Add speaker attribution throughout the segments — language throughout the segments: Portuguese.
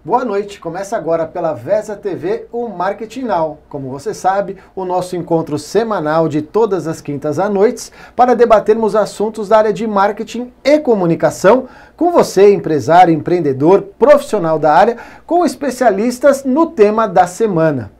Speaker 1: Boa noite, começa agora pela VESA TV o Marketing Now. Como você sabe, o nosso encontro semanal de todas as quintas à noite para debatermos assuntos da área de marketing e comunicação com você, empresário, empreendedor, profissional da área, com especialistas no tema da semana.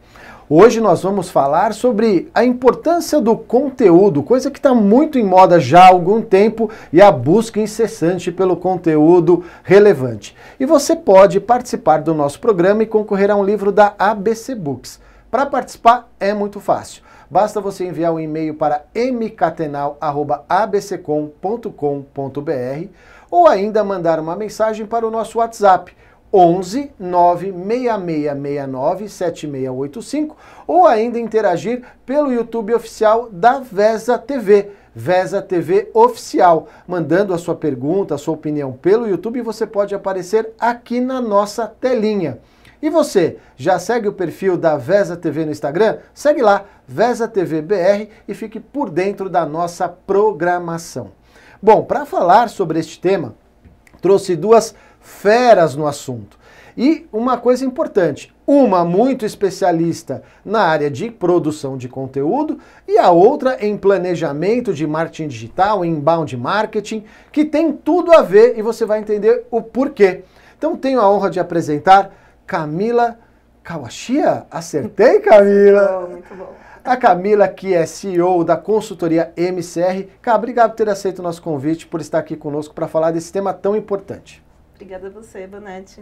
Speaker 1: Hoje nós vamos falar sobre a importância do conteúdo, coisa que está muito em moda já há algum tempo, e a busca incessante pelo conteúdo relevante. E você pode participar do nosso programa e concorrer a um livro da ABC Books. Para participar é muito fácil. Basta você enviar um e-mail para mcatenal@abccom.com.br ou ainda mandar uma mensagem para o nosso WhatsApp 11 96669 7685 ou ainda interagir pelo YouTube oficial da VESA TV, VESA TV Oficial, mandando a sua pergunta, a sua opinião pelo YouTube, e você pode aparecer aqui na nossa telinha. E você, já segue o perfil da VESA TV no Instagram? Segue lá, VESA TV BR, e fique por dentro da nossa programação. Bom, para falar sobre este tema, trouxe duas feras no assunto. E uma coisa importante, uma muito especialista na área de produção de conteúdo e a outra em planejamento de marketing digital, inbound marketing, que tem tudo a ver e você vai entender o porquê. Então tenho a honra de apresentar Camila Kawashia. Acertei, Camila?
Speaker 2: Muito bom.
Speaker 1: A Camila, que é CEO da consultoria MCR. Cá, obrigado por ter aceito o nosso convite, por estar aqui conosco para falar desse tema tão importante.
Speaker 2: Obrigada a você, Bonetti.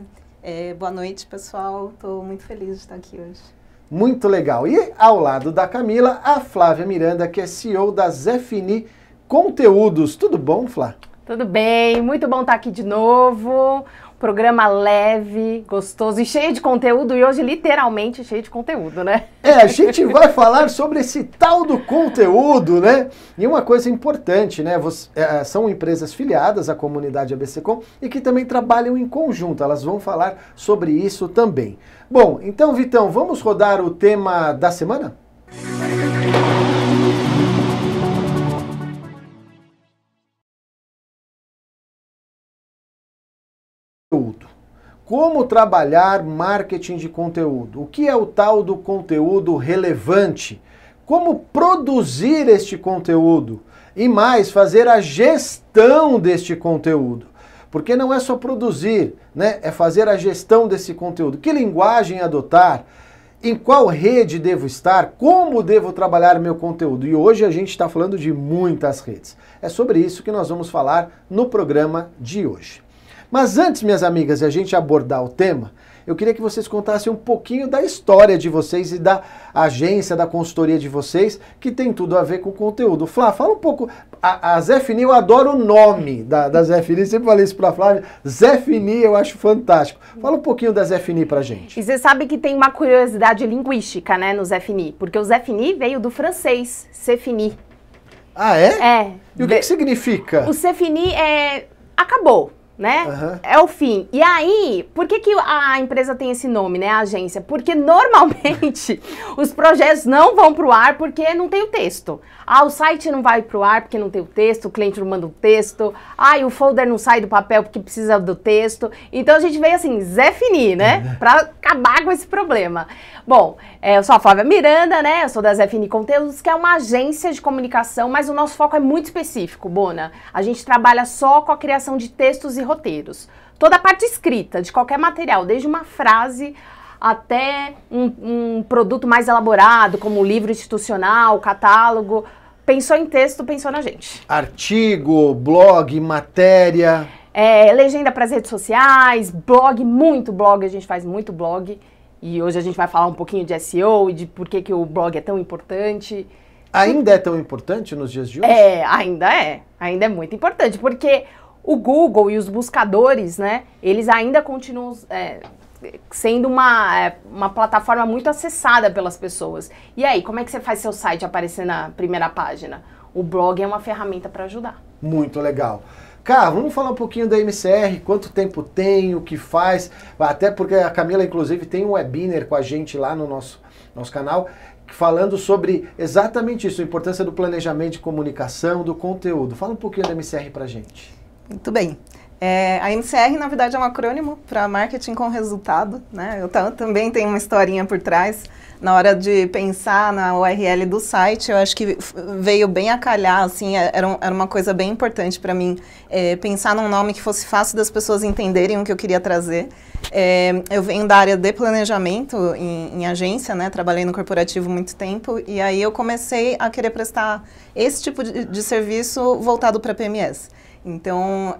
Speaker 2: Boa noite, pessoal. Estou muito feliz de estar aqui hoje.
Speaker 1: Muito legal. E ao lado da Camila, a Flávia Miranda, que é CEO da Zefini Conteúdos. Tudo bom, Flá?
Speaker 3: Tudo bem, muito bom estar aqui de novo. Programa leve, gostoso e cheio de conteúdo, e hoje literalmente cheio de conteúdo, né?
Speaker 1: A gente vai falar sobre esse tal do conteúdo, né? E uma coisa importante, né? São empresas filiadas à comunidade ABCcom e que também trabalham em conjunto, elas vão falar sobre isso também. Bom, então, Vitão, vamos rodar o tema da semana? Como trabalhar marketing de conteúdo? O que é o tal do conteúdo relevante? Como produzir este conteúdo? E mais, fazer a gestão deste conteúdo. Porque não é só produzir, né? É fazer a gestão desse conteúdo. Que linguagem adotar? Em qual rede devo estar? Como devo trabalhar meu conteúdo? E hoje a gente está falando de muitas redes. É sobre isso que nós vamos falar no programa de hoje. Mas antes, minhas amigas, de a gente abordar o tema, eu queria que vocês contassem um pouquinho da história de vocês e da agência, da consultoria de vocês, que tem tudo a ver com o conteúdo. Flá, fala um pouco. A Zefini, eu adoro o nome da Zefini, sempre falei isso pra Flávia. Zefini eu acho fantástico. Fala um pouquinho da Zefini pra gente.
Speaker 3: E você sabe que tem uma curiosidade linguística, né, no Zefini, porque o Zefini veio do francês, c'est fini.
Speaker 1: Ah, é?
Speaker 3: É.
Speaker 1: E o que significa?
Speaker 3: O c'est fini é acabou, né?
Speaker 1: Uhum.
Speaker 3: É o fim. E aí, por que a empresa tem esse nome, né, a agência? Porque normalmente os projetos não vão pro ar porque não tem o texto. Ah, o site não vai pro ar porque não tem o texto, o cliente não manda o texto. Ah, e o folder não sai do papel porque precisa do texto. Então a gente veio assim, Zefini, né? Pra acabar com esse problema. Bom, eu sou a Flávia Miranda, né? Eu sou da Zefini Conteúdos, que é uma agência de comunicação, mas o nosso foco é muito específico, Bona. A gente trabalha só com a criação de textos e roteiros. Toda a parte escrita, de qualquer material, desde uma frase até um produto mais elaborado, como livro institucional, catálogo. Pensou em texto, pensou na gente.
Speaker 1: Artigo, blog, matéria.
Speaker 3: Legenda para as redes sociais, blog, muito blog, a gente faz muito blog. E hoje a gente vai falar um pouquinho de SEO e de por que o blog é tão importante.
Speaker 1: Ainda é tão importante nos dias de hoje?
Speaker 3: Ainda é muito importante, porque o Google e os buscadores, né, eles ainda continuam sendo uma plataforma muito acessada pelas pessoas. E aí, como é que você faz seu site aparecer na primeira página? O blog é uma ferramenta para ajudar.
Speaker 1: Muito legal. Cá, vamos falar um pouquinho da MCR, quanto tempo tem, o que faz, até porque a Camila, inclusive, tem um webinar com a gente lá no nosso canal, falando sobre exatamente isso, a importância do planejamento de comunicação, do conteúdo. Fala um pouquinho da MCR pra gente.
Speaker 2: Muito bem. A MCR, na verdade, é um acrônimo para Marketing com Resultado, né? Eu também tenho uma historinha por trás. Na hora de pensar na URL do site, eu acho que veio bem a calhar, assim, era uma coisa bem importante para mim, pensar num nome que fosse fácil das pessoas entenderem o que eu queria trazer. Eu venho da área de planejamento em agência, né? Trabalhei no corporativo muito tempo, e aí eu comecei a querer prestar esse tipo de serviço voltado para PMS. Então,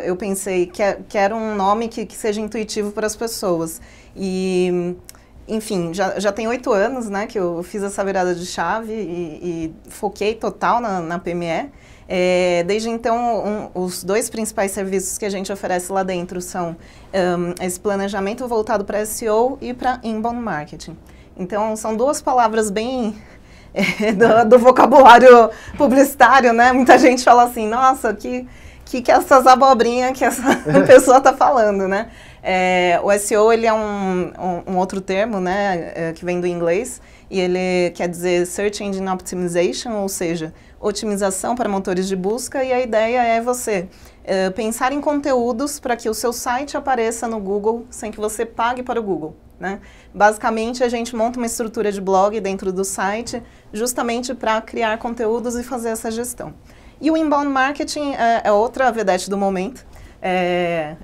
Speaker 2: eu pensei que era um nome que seja intuitivo para as pessoas. E, enfim, já tem 8 anos, né, que eu fiz essa virada de chave e foquei total na PME. Desde então, os 2 principais serviços que a gente oferece lá dentro são esse planejamento voltado para SEO e para inbound marketing. Então, são 2 palavras bem... do vocabulário publicitário, né? Muita gente fala assim, nossa, que essas abobrinhas que essa pessoa está falando, né? O SEO, ele é um outro termo, né? Que vem do inglês, e ele quer dizer Search Engine Optimization, ou seja, otimização para motores de busca, e a ideia é você pensar em conteúdos para que o seu site apareça no Google sem que você pague para o Google, né? Basicamente, a gente monta uma estrutura de blog dentro do site justamente para criar conteúdos e fazer essa gestão. E o inbound marketing é outra vedete do momento.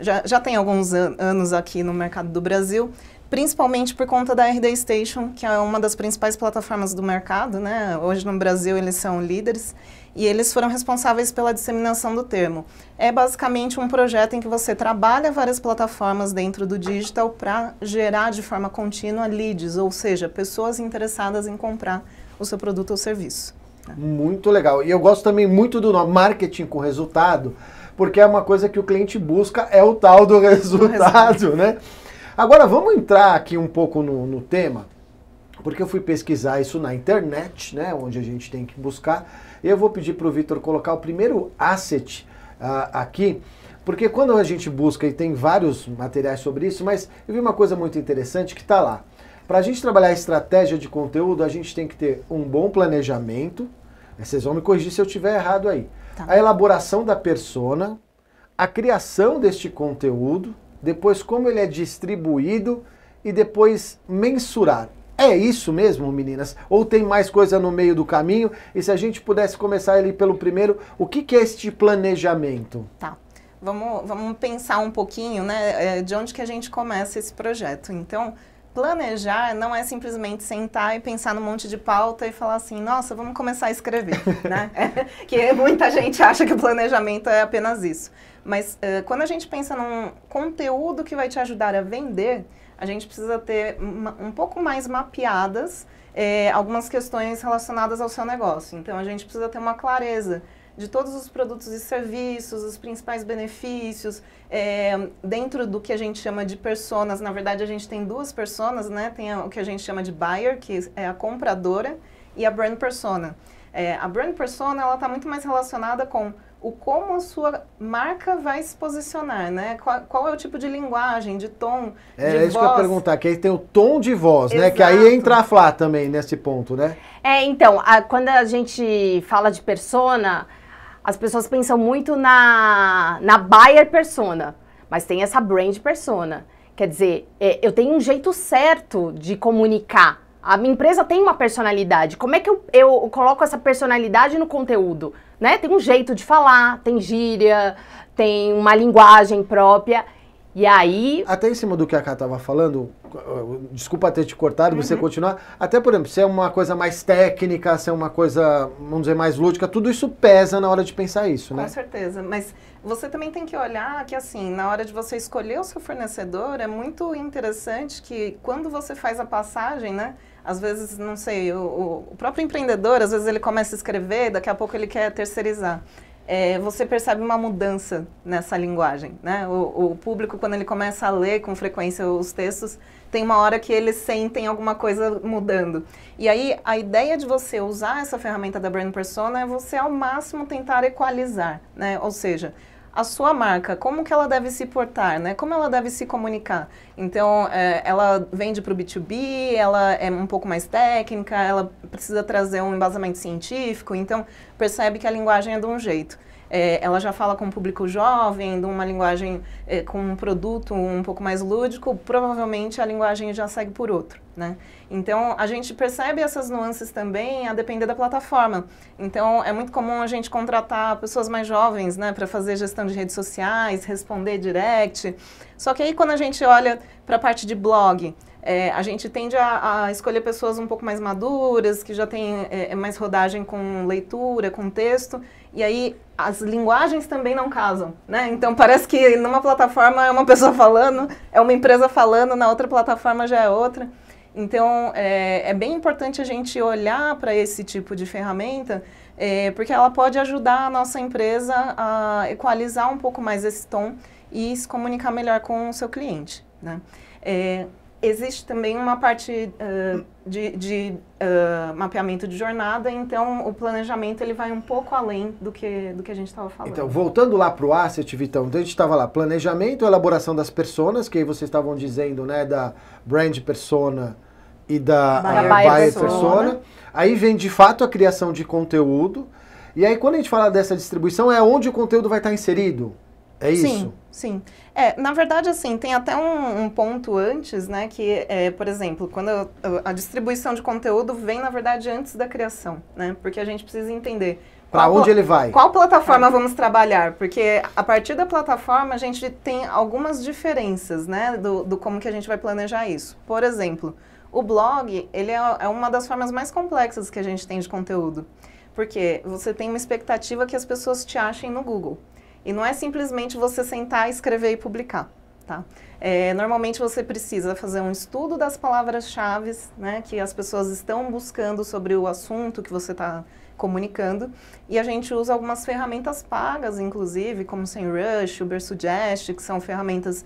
Speaker 2: Já tem alguns anos aqui no mercado do Brasil, principalmente por conta da RD Station, que é uma das principais plataformas do mercado, né? Hoje no Brasil eles são líderes e eles foram responsáveis pela disseminação do termo. É basicamente um projeto em que você trabalha várias plataformas dentro do digital para gerar de forma contínua leads, ou seja, pessoas interessadas em comprar o seu produto ou serviço.
Speaker 1: Muito legal. E eu gosto também muito do nome, marketing com resultado, porque é uma coisa que o cliente busca, é o tal do resultado, né? Agora, vamos entrar aqui um pouco no tema, porque eu fui pesquisar isso na internet, né, onde a gente tem que buscar. Eu vou pedir para o Vitor colocar o primeiro asset aqui, porque quando a gente busca, e tem vários materiais sobre isso, mas eu vi uma coisa muito interessante que está lá. Para a gente trabalhar a estratégia de conteúdo, a gente tem que ter um bom planejamento. Vocês vão me corrigir se eu estiver errado aí. Tá. A elaboração da persona, a criação deste conteúdo, depois como ele é distribuído e depois mensurar. É isso mesmo, meninas? Ou tem mais coisa no meio do caminho? E se a gente pudesse começar ali pelo primeiro, o que é este planejamento?
Speaker 2: Tá. Vamos pensar um pouquinho, né, de onde que a gente começa esse projeto. Então, planejar não é simplesmente sentar e pensar num monte de pauta e falar assim, nossa, vamos começar a escrever, né? Que muita gente acha que o planejamento é apenas isso. Mas quando a gente pensa num conteúdo que vai te ajudar a vender, a gente precisa ter um pouco mais mapeadas algumas questões relacionadas ao seu negócio. Então, a gente precisa ter uma clareza de todos os produtos e serviços, os principais benefícios, dentro do que a gente chama de personas. Na verdade, a gente tem 2 personas, né? Tem o que a gente chama de buyer, que é a compradora, e a brand persona. A brand persona, ela está muito mais relacionada com como a sua marca vai se posicionar, né? Qual é o tipo de linguagem, de tom, de voz.
Speaker 1: É isso que eu ia perguntar, que aí tem o tom de voz, né? Que aí entra a Flá também nesse ponto, né?
Speaker 3: Então, quando a gente fala de persona, as pessoas pensam muito na buyer persona, mas tem essa brand persona. Quer dizer, eu tenho um jeito certo de comunicar. A minha empresa tem uma personalidade. Como é que eu coloco essa personalidade no conteúdo? Né? Tem um jeito de falar, tem gíria, tem uma linguagem própria. E aí...
Speaker 1: Até em cima do que a Cá estava falando, desculpa ter te cortado, você continuar. Até, por exemplo, se é uma coisa mais técnica, se é uma coisa, vamos dizer, mais lúdica, tudo isso pesa na hora de pensar isso, né?
Speaker 2: Com certeza, mas você também tem que olhar que, assim, na hora de você escolher o seu fornecedor, é muito interessante que quando você faz a passagem, né? Às vezes, não sei, o próprio empreendedor, às vezes ele começa a escrever, daqui a pouco ele quer terceirizar. Você percebe uma mudança nessa linguagem, né? O público, quando ele começa a ler com frequência os textos, tem uma hora que eles sentem alguma coisa mudando. E aí, a ideia de você usar essa ferramenta da Brand Persona é você, ao máximo, tentar equalizar, né? Ou seja, a sua marca, como que ela deve se portar, né? Como ela deve se comunicar. Então, ela vende para o B2B, ela é um pouco mais técnica, ela precisa trazer um embasamento científico, então percebe que a linguagem é de um jeito. ela já fala com um público jovem, de uma linguagem com um produto um pouco mais lúdico, provavelmente a linguagem já segue por outro, né? Então, a gente percebe essas nuances também a depender da plataforma. Então, é muito comum a gente contratar pessoas mais jovens, né, para fazer gestão de redes sociais, responder direct. Só que aí, quando a gente olha para a parte de blog, a gente tende a escolher pessoas um pouco mais maduras, que já têm mais rodagem com leitura, com texto, e aí as linguagens também não casam, né? Então parece que numa plataforma é uma pessoa falando, é uma empresa falando, na outra plataforma já é outra. Então é bem importante a gente olhar para esse tipo de ferramenta, porque ela pode ajudar a nossa empresa a equalizar um pouco mais esse tom e se comunicar melhor com o seu cliente, né? Existe também uma parte de mapeamento de jornada, então o planejamento ele vai um pouco além do que a gente estava falando.
Speaker 1: Então, voltando lá para o Asset, Vitão, então a gente estava lá, planejamento, elaboração das personas, que aí vocês estavam dizendo, né, da brand persona e da buyer persona. Aí vem, de fato, a criação de conteúdo, e aí quando a gente fala dessa distribuição, é onde o conteúdo vai estar inserido. É isso?
Speaker 2: Sim, sim. Na verdade, assim, tem até um ponto antes, né, que por exemplo, quando a distribuição de conteúdo vem, na verdade, antes da criação, né, porque a gente precisa entender
Speaker 1: para onde ele vai.
Speaker 2: Qual plataforma vamos trabalhar, porque a partir da plataforma a gente tem algumas diferenças, né, do como que a gente vai planejar isso. Por exemplo, o blog, ele é uma das formas mais complexas que a gente tem de conteúdo, porque você tem uma expectativa que as pessoas te achem no Google. E não é simplesmente você sentar, escrever e publicar, tá? Normalmente você precisa fazer um estudo das palavras-chave, né, que as pessoas estão buscando sobre o assunto que você está comunicando. E a gente usa algumas ferramentas pagas, inclusive, como o SEMrush, o Ubersuggest, que são ferramentas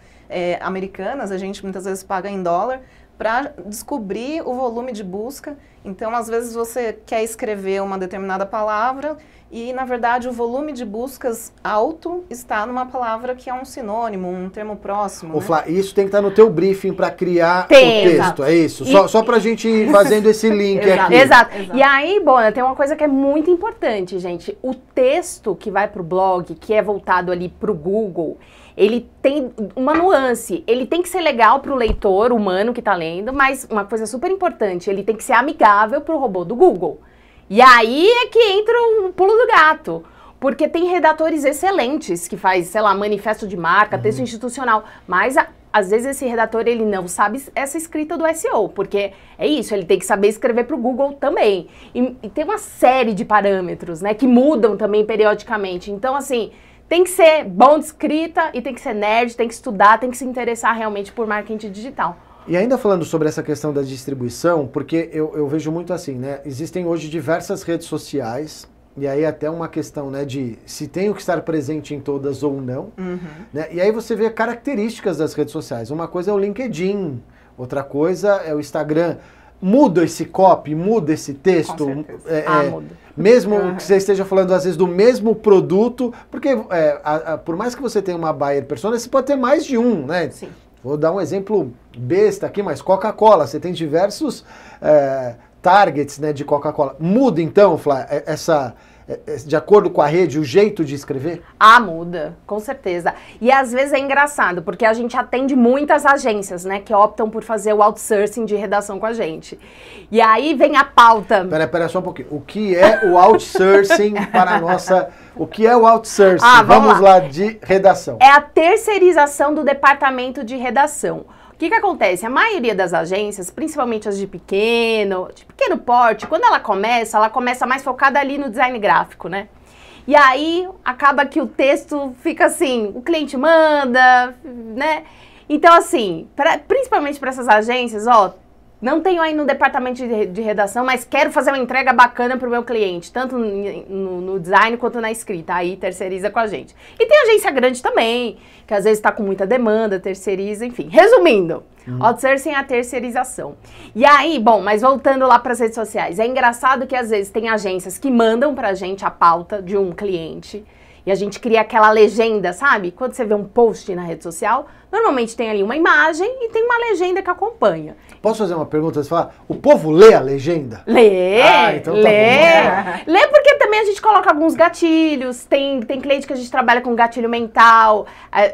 Speaker 2: americanas, a gente muitas vezes paga em dólar, para descobrir o volume de busca. Então, às vezes você quer escrever uma determinada palavra e, na verdade, o volume de buscas alto está numa palavra que é um sinônimo, um termo próximo.
Speaker 1: Ô, Flá, isso tem que estar no teu briefing para criar o texto, exato. É isso? Só para a gente ir fazendo esse link aqui.
Speaker 3: Exato. E aí, Bona, tem uma coisa que é muito importante, gente. O texto que vai para o blog, que é voltado ali para o Google, ele tem uma nuance, ele tem que ser legal para o leitor humano que está lendo, mas uma coisa super importante, ele tem que ser amigável para o robô do Google. E aí é que entra um pulo do gato, porque tem redatores excelentes que faz, sei lá, manifesto de marca, texto institucional, mas às vezes esse redator ele não sabe essa escrita do SEO, porque é isso, ele tem que saber escrever para o Google também. E tem uma série de parâmetros, né, que mudam também periodicamente. Então, assim, tem que ser bom de escrita e tem que ser nerd, tem que estudar, tem que se interessar realmente por marketing digital.
Speaker 1: E ainda falando sobre essa questão da distribuição, porque eu vejo muito assim, né? Existem hoje diversas redes sociais, e aí até uma questão, né, de se tenho que estar presente em todas ou não, né? E aí você vê características das redes sociais. Uma coisa é o LinkedIn, outra coisa é o Instagram. Muda esse copy, muda esse texto.
Speaker 2: Muda.
Speaker 1: Mesmo que você esteja falando, às vezes, do mesmo produto, porque por mais que você tenha uma buyer persona, você pode ter mais de um, né? Sim. Vou dar um exemplo besta aqui, mas Coca-Cola, você tem diversos targets, né, de Coca-Cola. Muda então, Flá, de acordo com a rede, o jeito de escrever?
Speaker 3: Muda, com certeza. E às vezes é engraçado, porque a gente atende muitas agências, né, que optam por fazer o outsourcing de redação com a gente. E aí vem a pauta.
Speaker 1: Pera só um pouquinho. O que é o outsourcing para a nossa... O que é o outsourcing? Vamos lá, de redação.
Speaker 3: É a terceirização do departamento de redação. O que acontece? A maioria das agências, principalmente as de pequeno porte, quando ela começa mais focada ali no design gráfico, né? E aí, acaba que o texto fica assim, o cliente manda, né? Então, assim, principalmente para essas agências, não tenho aí no departamento de redação, mas quero fazer uma entrega bacana para o meu cliente, tanto no design quanto na escrita. Aí terceiriza com a gente. E tem agência grande também, que às vezes está com muita demanda, terceiriza, enfim. Resumindo, outsourcing é a terceirização. E aí, bom, mas voltando lá para as redes sociais, é engraçado que às vezes tem agências que mandam para a gente a pauta de um cliente, E a gente cria aquela legenda, sabe? Quando você vê um post na rede social, normalmente tem ali uma imagem e tem uma legenda que acompanha.
Speaker 1: Posso fazer uma pergunta? Você fala, o povo lê a legenda?
Speaker 3: Lê,
Speaker 1: então tá
Speaker 3: lê.
Speaker 1: bom.
Speaker 3: Lê porque também a gente coloca alguns gatilhos, tem cliente que a gente trabalha com gatilho mental,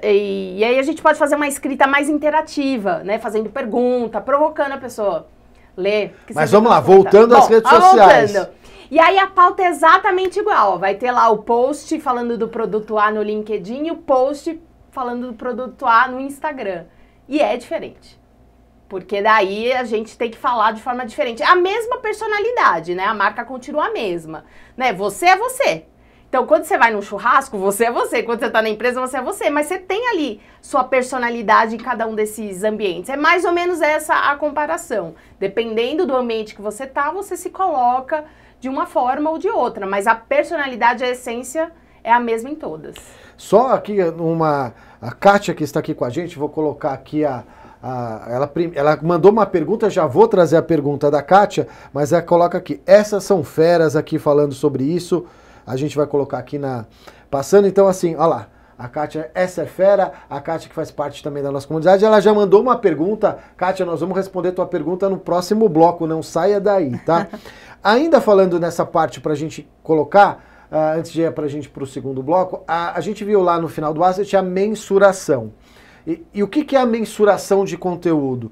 Speaker 3: e aí a gente pode fazer uma escrita mais interativa, né? Fazendo pergunta, provocando a pessoa. Lê.
Speaker 1: Mas vamos lá, voltando às redes sociais.
Speaker 3: Voltando. E aí a pauta é exatamente igual, vai ter lá o post falando do produto A no LinkedIn e o post falando do produto A no Instagram. E é diferente. Porque daí a gente tem que falar de forma diferente. A mesma personalidade, né? A marca continua a mesma, né? Você é você. Então, quando você vai num churrasco, você é você. Quando você tá na empresa, você é você. Mas você tem ali sua personalidade em cada um desses ambientes. É mais ou menos essa a comparação. Dependendo do ambiente que você tá, você se coloca de uma forma ou de outra. Mas a personalidade, a essência, é a mesma em todas.
Speaker 1: Só aqui a Kátia que está aqui com a gente, vou colocar aqui ela mandou uma pergunta, já vou trazer a pergunta da Kátia, mas ela coloca aqui, essas são feras aqui falando sobre isso, a gente vai colocar aqui passando, então assim, olha lá, a Kátia, essa é fera, a Kátia que faz parte também da nossa comunidade, ela já mandou uma pergunta, Kátia, nós vamos responder tua pergunta no próximo bloco, não saia daí, tá? Ainda falando nessa parte pra gente colocar, antes de ir pra gente pro segundo bloco, a gente viu lá no final do asset a mensuração. E o que é a mensuração de conteúdo?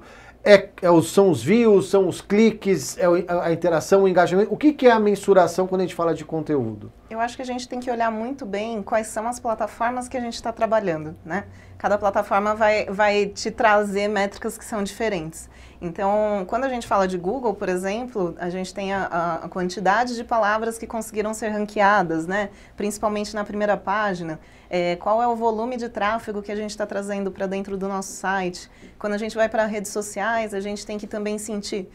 Speaker 1: São os views, são os cliques, a interação, o engajamento? O que é a mensuração quando a gente fala de conteúdo?
Speaker 2: Eu acho que a gente tem que olhar muito bem quais são as plataformas que a gente está trabalhando, né? Cada plataforma vai te trazer métricas que são diferentes. Então, quando a gente fala de Google, por exemplo, a gente tem a quantidade de palavras que conseguiram ser ranqueadas, né? Principalmente na primeira página. Qual é o volume de tráfego que a gente está trazendo para dentro do nosso site. Quando a gente vai para redes sociais, a gente tem que também sentir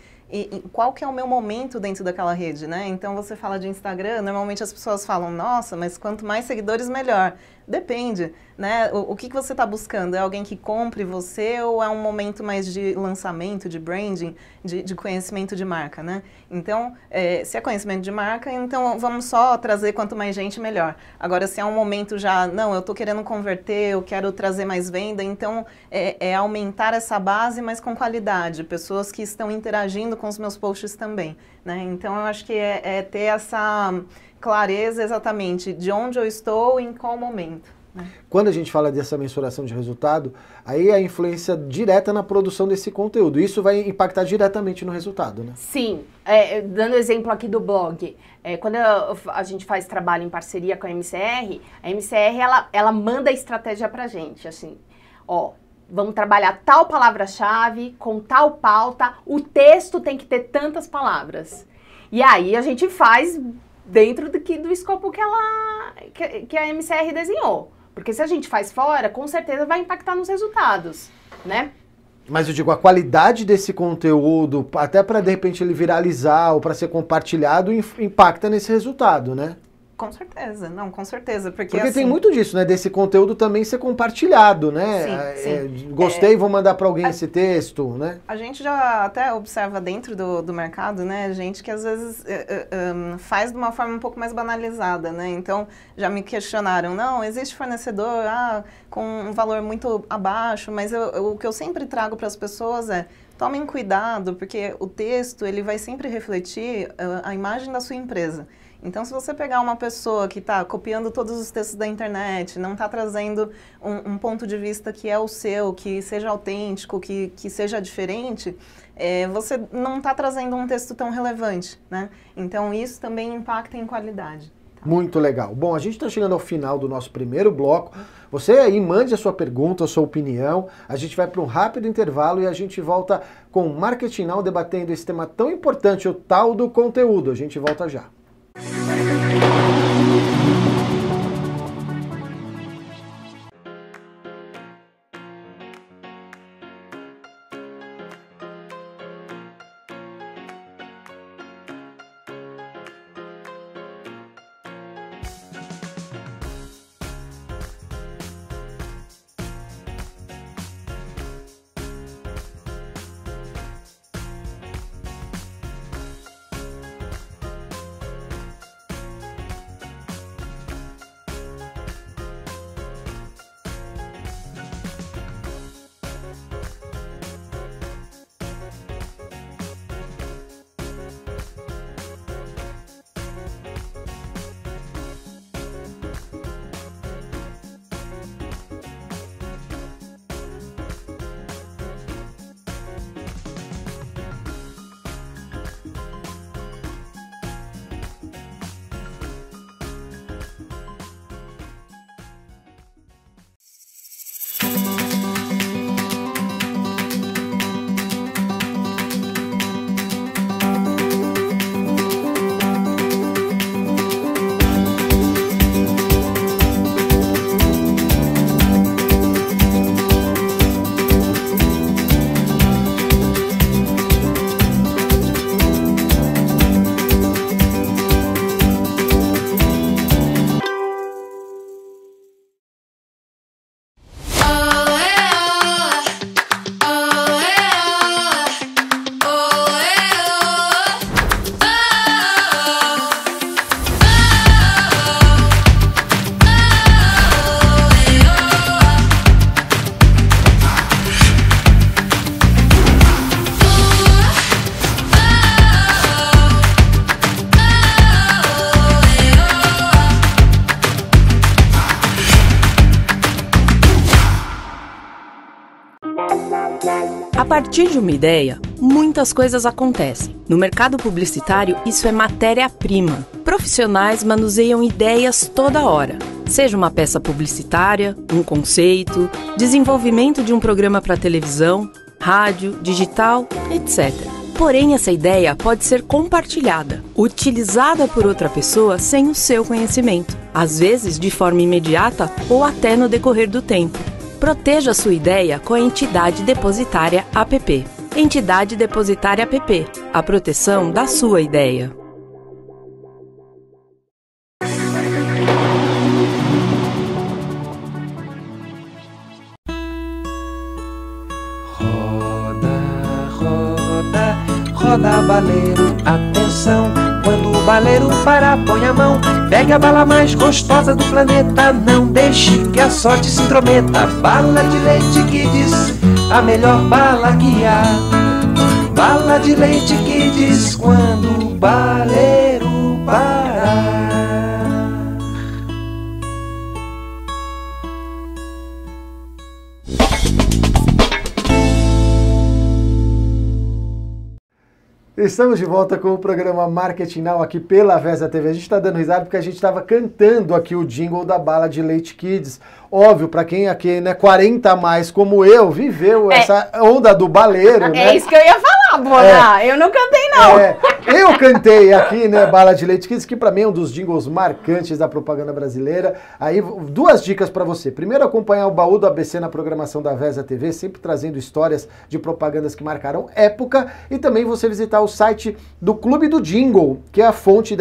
Speaker 2: qual que é o meu momento dentro daquela rede, né? Então, você fala de Instagram, normalmente as pessoas falam, nossa, mas quanto mais seguidores, melhor. Depende, né? O que você está buscando? É alguém que compre você ou é um momento mais de lançamento, de branding, de conhecimento de marca, né? Então, se é conhecimento de marca, então vamos só trazer quanto mais gente, melhor. Agora, se é um momento já, não, eu estou querendo converter, eu quero trazer mais venda, então é aumentar essa base, mas com qualidade. Pessoas que estão interagindo com os meus posts também, né? Então, eu acho que é ter essa clareza exatamente de onde eu estou e em qual momento. Né?
Speaker 1: Quando a gente fala dessa mensuração de resultado, aí é a influência direta na produção desse conteúdo. Isso vai impactar diretamente no resultado, né?
Speaker 3: Sim. Dando exemplo aqui do blog, quando a gente faz trabalho em parceria com a MCR ela manda a estratégia pra gente, assim, ó, vamos trabalhar tal palavra-chave, com tal pauta, o texto tem que ter tantas palavras. E aí a gente faz dentro do escopo que a MCR desenhou. Porque se a gente faz fora, com certeza vai impactar nos resultados, né?
Speaker 1: Mas eu digo, a qualidade desse conteúdo, até para de repente ele viralizar ou para ser compartilhado, impacta nesse resultado, né?
Speaker 2: Com certeza, não, com certeza. Porque
Speaker 1: assim, tem muito disso, né? Desse conteúdo também ser compartilhado, né? Sim. Gostei, vou mandar para alguém esse texto, né?
Speaker 2: A gente já até observa dentro do mercado, né? Gente que às vezes faz de uma forma um pouco mais banalizada, né? Então, já me questionaram, não, existe fornecedor com um valor muito abaixo, mas o que eu sempre trago para as pessoas tomem cuidado, porque o texto, ele vai sempre refletir a imagem da sua empresa. Então, se você pegar uma pessoa que está copiando todos os textos da internet, não está trazendo um ponto de vista que é o seu, que seja autêntico, que seja diferente, você não está trazendo um texto tão relevante, né? Então, isso também impacta em qualidade. Tá?
Speaker 1: Muito legal. Bom, a gente está chegando ao final do nosso primeiro bloco. Você aí mande a sua pergunta, a sua opinião. A gente vai para um rápido intervalo e a gente volta com o Marketing Now debatendo esse tema tão importante, o tal do conteúdo. A gente volta já.
Speaker 4: A partir de uma ideia, muitas coisas acontecem. No mercado publicitário, isso é matéria-prima. Profissionais manuseiam ideias toda hora. Seja uma peça publicitária, um conceito, desenvolvimento de um programa para televisão, rádio, digital, etc. Porém, essa ideia pode ser compartilhada, utilizada por outra pessoa sem o seu conhecimento, às vezes de forma imediata ou até no decorrer do tempo. Proteja sua ideia com a Entidade Depositária APP. Entidade Depositária APP, a proteção da sua ideia.
Speaker 5: Roda, baleiro, atenção. Quando o baleiro parar, põe a mão. Pegue a bala mais gostosa do planeta. Não deixe que a sorte se intrometa. Bala de leite Kids, a melhor bala que há. Bala de leite Kids, quando o baleiro parar.
Speaker 1: Estamos de volta com o programa Marketing Now aqui pela Vesa TV. A gente está dando risada porque a gente estava cantando aqui o jingle da Bala de Leite Kids. Óbvio, para quem aqui, né, 40 a mais como eu, viveu essa onda do baleiro, né?
Speaker 3: É isso que eu ia falar, Bona. Eu não cantei, não.
Speaker 1: Eu cantei aqui, né, Bala de Leite Kids, que para mim é um dos jingles marcantes da propaganda brasileira. Aí, duas dicas para você. Primeiro, acompanhar o Baú do ABC na programação da Vesa TV, sempre trazendo histórias de propagandas que marcaram época. E também você visitar o site do Clube do Jingle, que é a fonte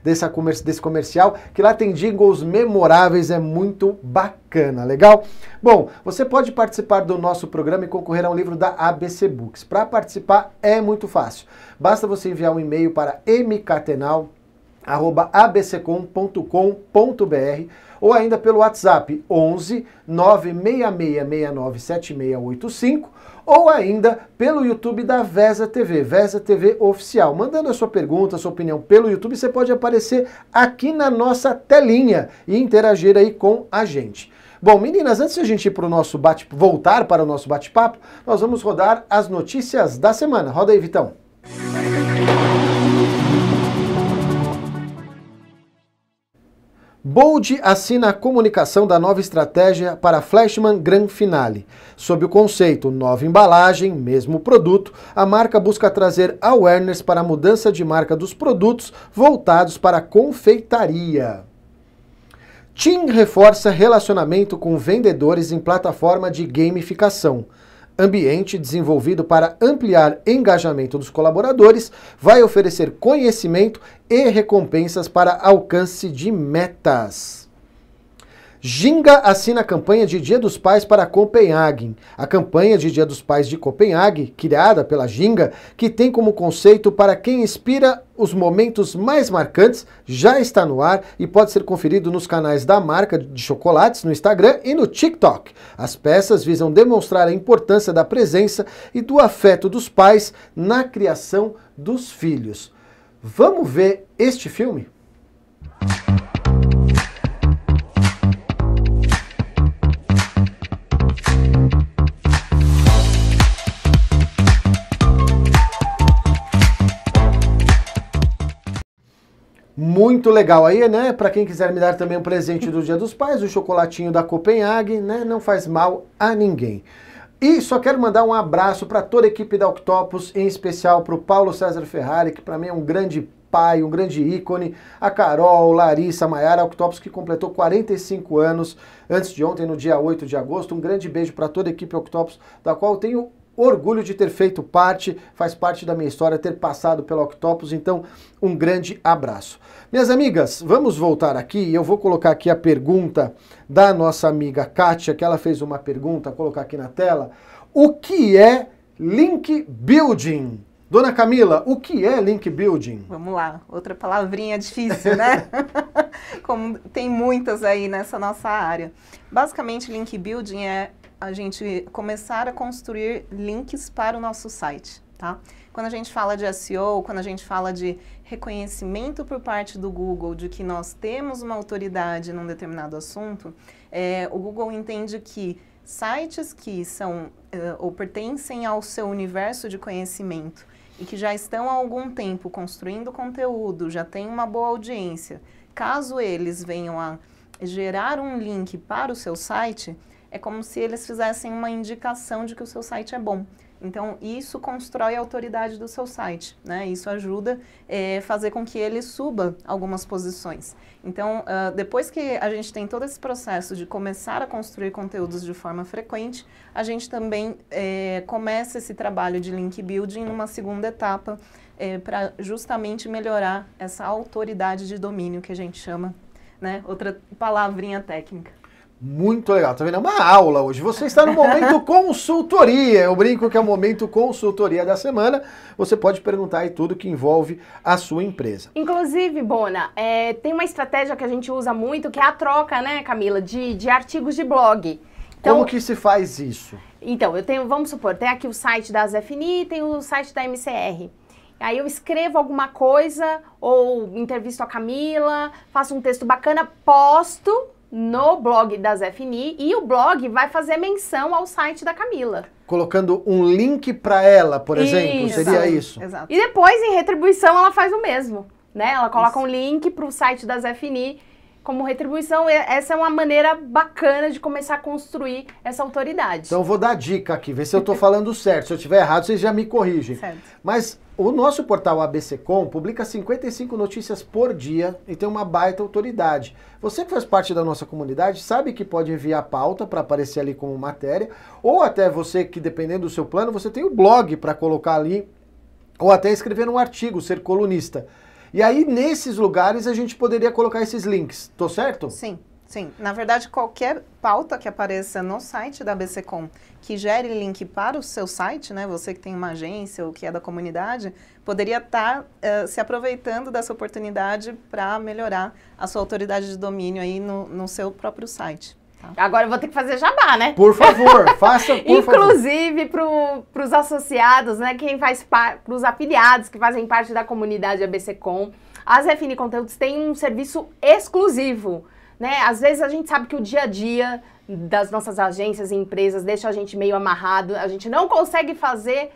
Speaker 1: desse comercial, que lá tem jingles memoráveis, é muito bacana, legal? Bom, você pode participar do nosso programa e concorrer a um livro da ABC Books. Para participar é muito fácil. Basta você enviar um e-mail para mcatenal@abccom.com.br ou ainda pelo WhatsApp 11 96669 7685 ou ainda pelo YouTube da Vesa TV, Vesa TV Oficial. Mandando a sua pergunta, a sua opinião pelo YouTube, você pode aparecer aqui na nossa telinha e interagir aí com a gente. Bom, meninas, antes de a gente ir para o nosso voltar para o nosso bate-papo, nós vamos rodar as notícias da semana. Roda aí, Vitão. Bold assina a comunicação da nova estratégia para Flashman Grand Finale. Sob o conceito nova embalagem, mesmo produto, a marca busca trazer awareness para a mudança de marca dos produtos voltados para a confeitaria. TIM reforça relacionamento com vendedores em plataforma de gamificação. Ambiente desenvolvido para ampliar engajamento dos colaboradores, vai oferecer conhecimento e recompensas para alcance de metas. Ginga assina a campanha de Dia dos Pais para Copenhague. A campanha de Dia dos Pais de Copenhague, criada pela Ginga, que tem como conceito para quem inspira os momentos mais marcantes, já está no ar e pode ser conferido nos canais da marca de chocolates no Instagram e no TikTok. As peças visam demonstrar a importância da presença e do afeto dos pais na criação dos filhos. Vamos ver este filme? Muito legal aí, né? Para quem quiser me dar também um presente do Dia dos Pais, o chocolatinho da Copenhague, né? Não faz mal a ninguém. E só quero mandar um abraço para toda a equipe da Octopus, em especial para o Paulo César Ferrari, que para mim é um grande pai, um grande ícone, a Carol, Larissa, a Maiara, a Octopus, que completou 45 anos antes de ontem, no dia 8 de agosto. Um grande beijo para toda a equipe Octopus, da qual eu tenho orgulho de ter feito parte, faz parte da minha história, ter passado pela Octopus, então um grande abraço. Minhas amigas, vamos voltar aqui e eu vou colocar aqui a pergunta da nossa amiga Kátia, que ela fez uma pergunta, vou colocar aqui na tela. O que é Link Building? Dona Camila, o que é Link Building?
Speaker 2: Vamos lá, outra palavrinha difícil, né? Como tem muitas aí nessa nossa área. Basicamente, Link Building é a gente começar a construir links para o nosso site, tá? Quando a gente fala de SEO, quando a gente fala de reconhecimento por parte do Google de que nós temos uma autoridade num determinado assunto, o Google entende que sites que são ou pertencem ao seu universo de conhecimento e que já estão há algum tempo construindo conteúdo, já tem uma boa audiência, caso eles venham a gerar um link para o seu site, é como se eles fizessem uma indicação de que o seu site é bom. Então, isso constrói a autoridade do seu site, né? Isso ajuda a fazer com que ele suba algumas posições. Então, depois que a gente tem todo esse processo de começar a construir conteúdos de forma frequente, a gente também começa esse trabalho de link building numa segunda etapa para justamente melhorar essa autoridade de domínio que a gente chama, né? Outra palavrinha técnica.
Speaker 1: Muito legal, tá vendo? É uma aula hoje. Você está no Momento Consultoria. Eu brinco que é o Momento Consultoria da semana. Você pode perguntar aí tudo que envolve a sua empresa.
Speaker 3: Inclusive, Bona, tem uma estratégia que a gente usa muito, que é a troca, né, Camila, de artigos de blog. Então,
Speaker 1: como que se faz isso?
Speaker 3: Então, eu tenho, vamos supor, tem aqui o site da ZFNI, tem o site da MCR. Aí eu escrevo alguma coisa, ou entrevisto a Camila, faço um texto bacana, posto no blog da ZFNI e o blog vai fazer menção ao site da Camila.
Speaker 1: Colocando um link para ela, por exemplo, seria isso?
Speaker 2: Exato.
Speaker 3: E depois, em retribuição, ela faz o mesmo, né? Ela coloca um link para o site da ZFNI como retribuição. Essa é uma maneira bacana de começar a construir essa autoridade.
Speaker 1: Então, eu vou dar dica aqui, ver se eu estou falando certo. Se eu estiver errado, vocês já me corrigem.
Speaker 2: Certo.
Speaker 1: Mas o nosso portal ABC.com publica 55 notícias por dia e tem uma baita autoridade. Você que faz parte da nossa comunidade sabe que pode enviar pauta para aparecer ali como matéria, ou até você que, dependendo do seu plano, você tem o blog para colocar ali, ou até escrever um artigo, ser colunista. E aí, nesses lugares, a gente poderia colocar esses links. Tô certo?
Speaker 2: Sim, sim. Na verdade, qualquer pauta que apareça no site da ABC.com que gere link para o seu site, né? Você que tem uma agência ou que é da comunidade, poderia estar se aproveitando dessa oportunidade para melhorar a sua autoridade de domínio aí no seu próprio site. Tá?
Speaker 3: Agora eu vou ter que fazer jabá, né?
Speaker 1: Por favor, faça, por favor.
Speaker 3: Inclusive para os associados, né? Quem faz para os afiliados que fazem parte da comunidade ABC.com, a ZFNI Conteúdos tem um serviço exclusivo, né? Às vezes a gente sabe que o dia a dia das nossas agências e empresas deixa a gente meio amarrado, a gente não consegue fazer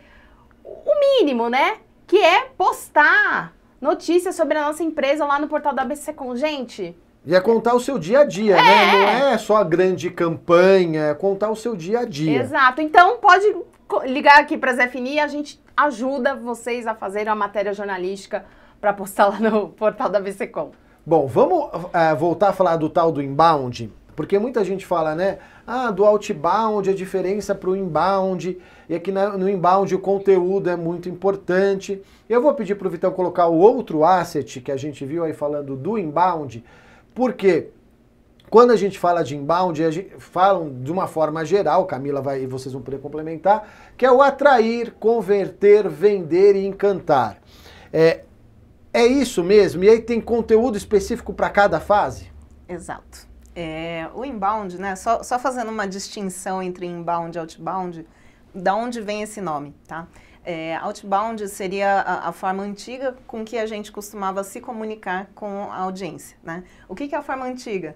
Speaker 3: o mínimo, né? Que é postar notícias sobre a nossa empresa lá no portal da ABC.com. Gente...
Speaker 1: E é contar o seu dia a dia, né? Não é só a grande campanha, é contar o seu dia a dia.
Speaker 3: Exato. Então, pode ligar aqui para a ZFNI e a gente ajuda vocês a fazerem a matéria jornalística para postar lá no portal da ABC.com.
Speaker 1: Bom, vamos voltar a falar do tal do inbound, porque muita gente fala, né? Ah, do outbound, a diferença para o inbound, e aqui no inbound o conteúdo é muito importante. Eu vou pedir para o Vitão colocar o outro asset que a gente viu aí falando do inbound, porque quando a gente fala de inbound, a gente fala de uma forma geral, Camila vai e vocês vão poder complementar, que é o atrair, converter, vender e encantar. É isso mesmo? E aí tem conteúdo específico para cada fase?
Speaker 2: Exato. O inbound, né? Só fazendo uma distinção entre inbound e outbound, da onde vem esse nome, tá? Outbound seria a forma antiga com que a gente costumava se comunicar com a audiência, né? O que é a forma antiga?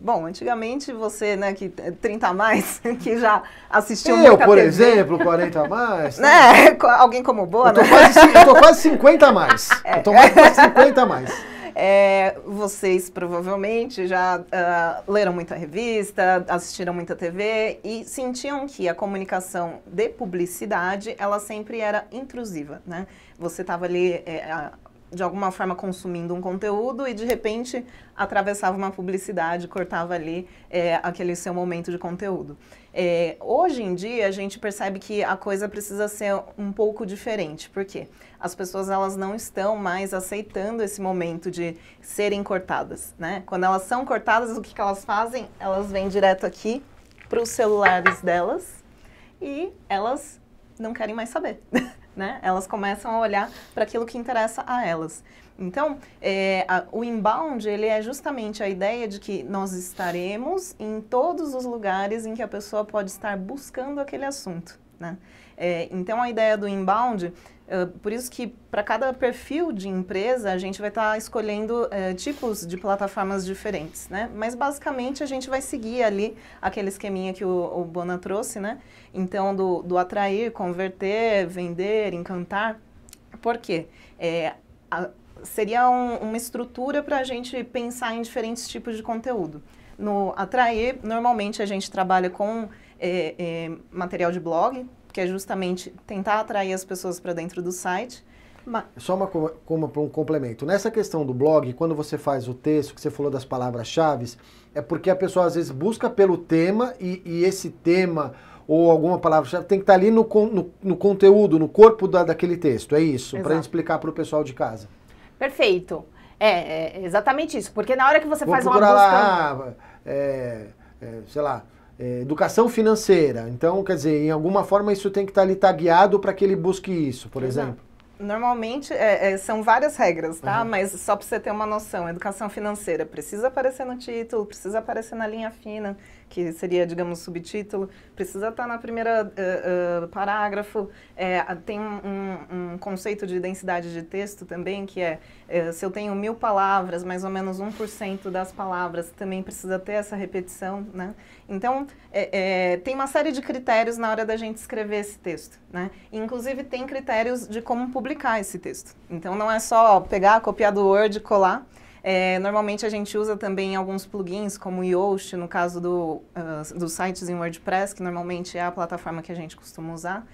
Speaker 2: Bom, antigamente você, né, que 30 a mais, que já assistiu muita TV.
Speaker 1: Eu, por exemplo, 40 a mais.
Speaker 2: Né? Alguém como boa, né?
Speaker 1: Eu tô quase 50 a mais. Eu tô quase 50 a mais.
Speaker 2: Vocês provavelmente já leram muita revista, assistiram muita TV e sentiam que a comunicação de publicidade, ela sempre era intrusiva, né? Você estava ali, de alguma forma, consumindo um conteúdo e, de repente, atravessava uma publicidade, cortava ali aquele seu momento de conteúdo. Hoje em dia, a gente percebe que a coisa precisa ser um pouco diferente. Por quê? As pessoas, elas não estão mais aceitando esse momento de serem cortadas, né? Quando elas são cortadas, o que elas fazem? Elas vêm direto aqui para os celulares delas e elas não querem mais saber, né? Elas começam a olhar para aquilo que interessa a elas. Então, o inbound, ele é justamente a ideia de que nós estaremos em todos os lugares em que a pessoa pode estar buscando aquele assunto, né? Então, a ideia do inbound, por isso que para cada perfil de empresa, a gente vai estar escolhendo tipos de plataformas diferentes, né? Mas, basicamente, a gente vai seguir ali aquele esqueminha que o Bona trouxe, né? Então, do atrair, converter, vender, encantar. Por quê? Seria uma estrutura para a gente pensar em diferentes tipos de conteúdo. No atrair, normalmente, a gente trabalha com material de blog, que é justamente tentar atrair as pessoas para dentro do site.
Speaker 1: Só um complemento. Nessa questão do blog, quando você faz o texto, que você falou das palavras-chave, é porque a pessoa às vezes busca pelo tema e esse tema ou alguma palavra-chave tem que estar ali no conteúdo, no corpo daquele texto. É isso, para a gente explicar para o pessoal de casa.
Speaker 3: Perfeito. É exatamente isso. Porque na hora que você faz uma
Speaker 1: busca...
Speaker 3: lá,
Speaker 1: sei lá, educação financeira. Então, quer dizer, em alguma forma isso tem que estar ali tagueado para que ele busque isso, por exemplo.
Speaker 2: Normalmente, são várias regras, tá? Mas só para você ter uma noção, educação financeira precisa aparecer no título, precisa aparecer na linha fina, que seria, digamos, subtítulo, precisa estar na primeira parágrafo. Tem um conceito de densidade de texto também, que se eu tenho 1000 palavras, mais ou menos 1% das palavras também precisa ter essa repetição, né? Então, tem uma série de critérios na hora da gente escrever esse texto, né? Inclusive, tem critérios de como publicar esse texto. Então, não é só pegar, copiar do Word e colar. Normalmente, a gente usa também alguns plugins, como o Yoast, no caso dos sites em WordPress, que normalmente é a plataforma que a gente costuma usar,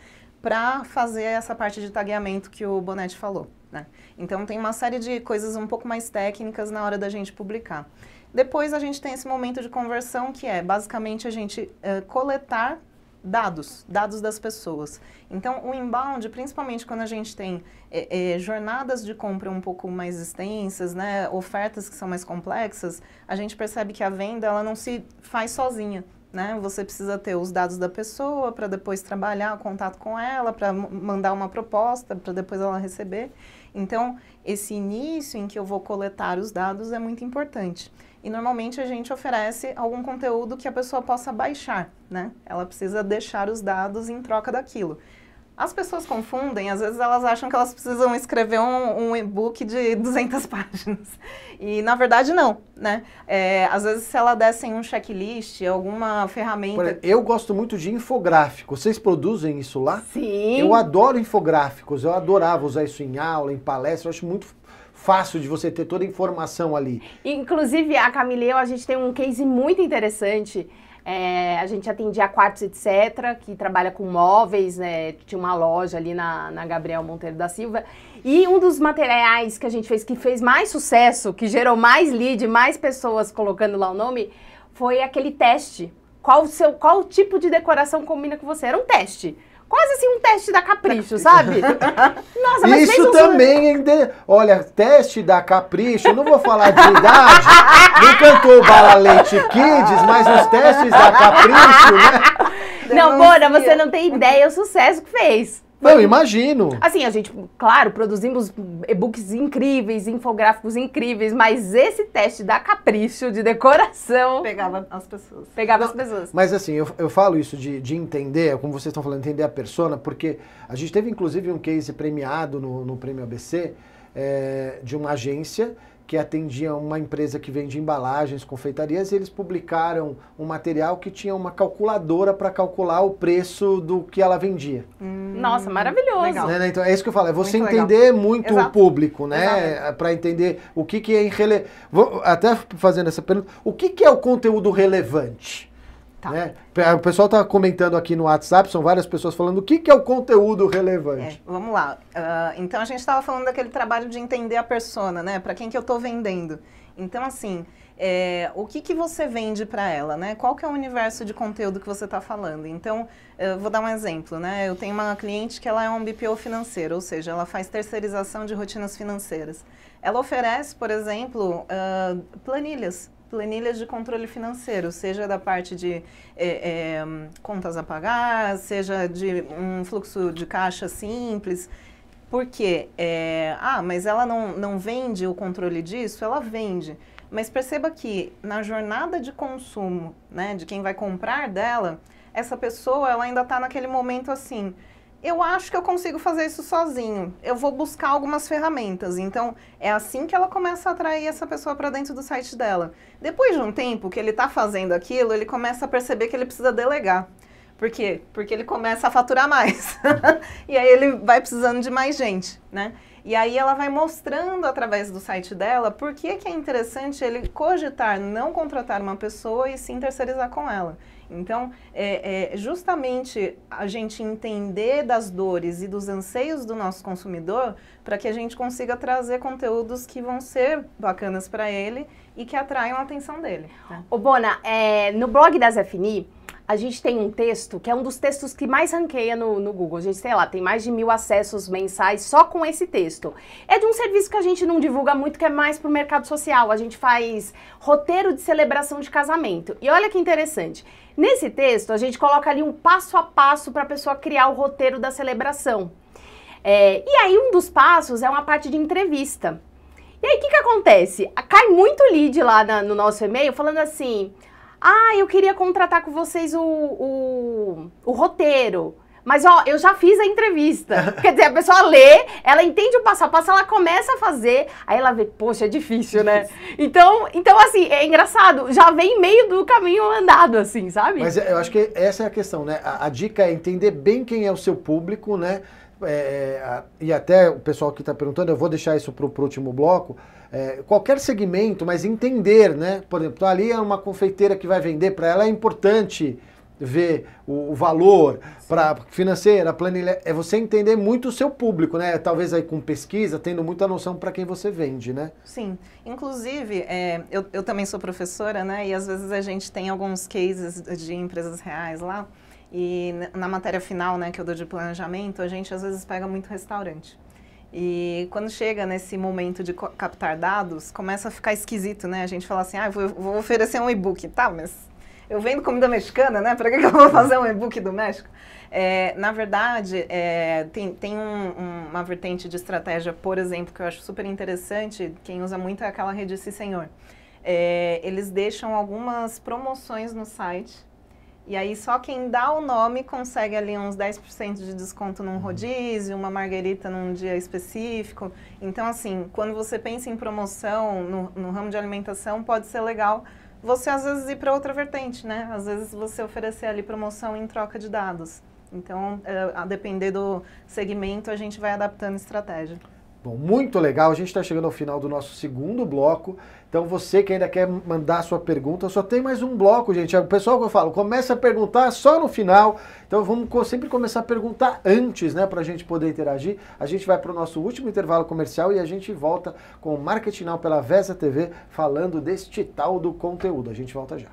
Speaker 2: para fazer essa parte de tagueamento que o Bonetti falou, né? Então, tem uma série de coisas um pouco mais técnicas na hora da gente publicar. Depois, a gente tem esse momento de conversão, que é, basicamente, a gente coletar dados das pessoas. Então, o inbound, principalmente quando a gente tem jornadas de compra um pouco mais extensas, né, ofertas que são mais complexas, a gente percebe que a venda ela não se faz sozinha, né? Você precisa ter os dados da pessoa para depois trabalhar o contato com ela, para mandar uma proposta, para depois ela receber. Então, esse início em que eu vou coletar os dados é muito importante. E normalmente a gente oferece algum conteúdo que a pessoa possa baixar, né? Ela precisa deixar os dados em troca daquilo. As pessoas confundem, às vezes elas acham que elas precisam escrever um e-book de 200 páginas. E na verdade não, né? Às vezes se ela dessem um checklist, alguma ferramenta...
Speaker 1: Eu gosto muito de infográfico. Vocês produzem isso lá?
Speaker 3: Sim.
Speaker 1: Eu adoro infográficos, eu adorava usar isso em aula, em palestra, eu acho muito fácil de você ter toda a informação ali.
Speaker 3: Inclusive, a Camila e eu, a gente tem um case muito interessante. A gente atendia a Quartz, etc., que trabalha com móveis, né? Tinha uma loja ali na Gabriel Monteiro da Silva. E um dos materiais que a gente fez, que fez mais sucesso, que gerou mais lead, mais pessoas colocando lá o nome, foi aquele teste. Qual tipo de decoração combina com você? Era um teste. Quase assim um teste da Capricho, sabe? Nossa, mas
Speaker 1: isso também, olha, teste da Capricho, eu não vou falar de idade, não cantou Bala Leite Kids, mas os testes da Capricho, né?
Speaker 3: Não, Bona, você não tem ideia o sucesso que fez.
Speaker 1: Eu imagino.
Speaker 3: Assim, a gente, claro, produzimos e-books incríveis, infográficos incríveis, mas esse teste da Capricho de decoração...
Speaker 2: Pegava as pessoas.
Speaker 3: Pegava as pessoas.
Speaker 1: Mas assim, eu falo isso de entender, como vocês estão falando, entender a persona, porque a gente teve inclusive um case premiado no Prêmio ABC, de uma agência que atendia uma empresa que vende embalagens, confeitarias, e eles publicaram um material que tinha uma calculadora para calcular o preço do que ela vendia.
Speaker 3: Nossa, maravilhoso.
Speaker 2: Legal.
Speaker 1: Né? Então é isso que eu falo, é você
Speaker 2: Muito
Speaker 1: entender
Speaker 2: legal.
Speaker 1: muito
Speaker 2: Exato.
Speaker 1: o público, né? Para entender o que é irrelevante. Até fazendo essa pergunta, o que é o conteúdo relevante?
Speaker 3: Tá.
Speaker 1: Né? O pessoal está comentando aqui no WhatsApp, são várias pessoas falando o que é o conteúdo relevante.
Speaker 2: Vamos lá. Então, a gente estava falando daquele trabalho de entender a persona, né? Para quem que eu estou vendendo. Então, assim, o que você vende para ela, né? Qual que é o universo de conteúdo que você está falando? Então, eu vou dar um exemplo, né? Eu tenho uma cliente que ela é um BPO financeiro, ou seja, ela faz terceirização de rotinas financeiras. Ela oferece, por exemplo, planilhas de controle financeiro, seja da parte de contas a pagar, seja de um fluxo de caixa simples. Por quê? Mas ela não vende o controle disso? Ela vende. Mas perceba que na jornada de consumo, né, de quem vai comprar dela, essa pessoa ela ainda está naquele momento assim, eu acho que eu consigo fazer isso sozinho, eu vou buscar algumas ferramentas. Então, é assim que ela começa a atrair essa pessoa para dentro do site dela. Depois de um tempo que ele está fazendo aquilo, ele começa a perceber que ele precisa delegar. Por quê? Porque ele começa a faturar mais. E aí ele vai precisando de mais gente, né? E aí ela vai mostrando através do site dela por que é interessante ele cogitar não contratar uma pessoa e sim terceirizar com ela. Então, justamente a gente entender das dores e dos anseios do nosso consumidor para que a gente consiga trazer conteúdos que vão ser bacanas para ele e que atraiam a atenção dele. Né?
Speaker 3: Ô, Bona, no blog das FNI, a gente tem um texto que é um dos textos que mais ranqueia no Google. A gente, sei lá, tem mais de 1000 acessos mensais só com esse texto. É de um serviço que a gente não divulga muito, que é mais pro mercado social. A gente faz roteiro de celebração de casamento. E olha que interessante. Nesse texto, a gente coloca ali um passo a passo para a pessoa criar o roteiro da celebração. E aí, um dos passos é uma parte de entrevista. E aí, o que acontece? Cai muito lead lá no nosso e-mail falando assim... Ah, eu queria contratar com vocês o roteiro. Mas, ó, eu já fiz a entrevista. Quer dizer, a pessoa lê, ela entende o passo a passo, ela começa a fazer, aí ela vê, poxa, é difícil, né? Então, assim, é engraçado, já vem meio do caminho andado, assim, sabe?
Speaker 1: Mas eu acho que essa é a questão, né? A dica é entender bem quem é o seu público, né? E até o pessoal que está perguntando, eu vou deixar isso para o último bloco, qualquer segmento, mas entender, né? Por exemplo, ali é uma confeiteira que vai vender, para ela é importante ver o valor para financeira, planilha, é você entender muito o seu público, né? Talvez aí com pesquisa, tendo muita noção para quem você vende, né?
Speaker 2: Sim, inclusive, eu também sou professora, né? E às vezes a gente tem alguns cases de empresas reais lá, e na matéria final, né, que eu dou de planejamento, a gente às vezes pega muito restaurante. E quando chega nesse momento de captar dados, começa a ficar esquisito, né? A gente fala assim, vou oferecer um e-book, tá, mas eu vendo comida mexicana, né? Para que eu vou fazer um e-book do México? Na verdade, tem uma vertente de estratégia, por exemplo, que eu acho super interessante, quem usa muito é aquela rede Sim Senhor. Eles deixam algumas promoções no site, e aí só quem dá o nome consegue ali uns 10% de desconto num rodízio, uma marguerita num dia específico. Então, assim, quando você pensa em promoção no ramo de alimentação, pode ser legal você às vezes ir para outra vertente, né? Às vezes você oferecer ali promoção em troca de dados. Então, a depender do segmento, a gente vai adaptando a estratégia.
Speaker 1: Bom, muito legal, a gente está chegando ao final do nosso segundo bloco, então você que ainda quer mandar a sua pergunta, só tem mais um bloco, gente. O pessoal que eu falo, começa a perguntar só no final, então vamos sempre começar a perguntar antes, né, para a gente poder interagir. A gente vai para o nosso último intervalo comercial e a gente volta com o Marketing Now pela Vesa TV, falando deste tal do conteúdo. A gente volta já.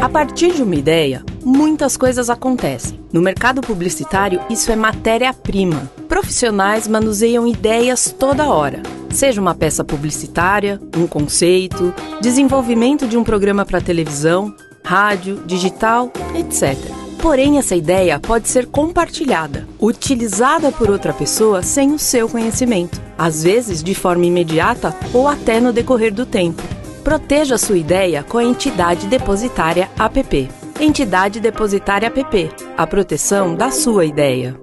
Speaker 4: A partir de uma ideia, muitas coisas acontecem. No mercado publicitário, isso é matéria-prima. Profissionais manuseiam ideias toda hora. Seja uma peça publicitária, um conceito, desenvolvimento de um programa para televisão, rádio, digital, etc. Porém, essa ideia pode ser compartilhada, utilizada por outra pessoa sem o seu conhecimento, às vezes de forma imediata ou até no decorrer do tempo. Proteja sua ideia com a Entidade Depositária APP. Entidade Depositária APP, a proteção da sua ideia.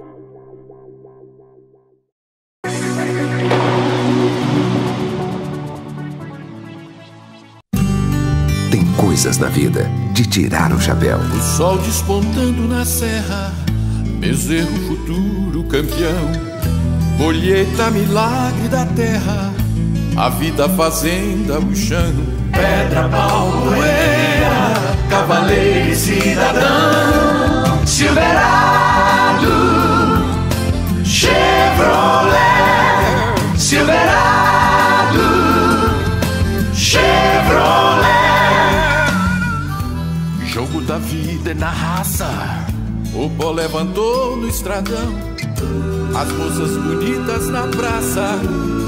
Speaker 6: Tem coisas na vida de tirar o chapéu.
Speaker 7: O sol despontando na serra, bezerro futuro campeão, colheita milagre da terra, a vida fazenda, o chão, pedra, pau, poeira, cavaleiro e cidadão, Silverado, Chevrolet, Silverado, Chevrolet. Jogo da vida é na raça, o pó levantou no estradão, as moças bonitas na praça,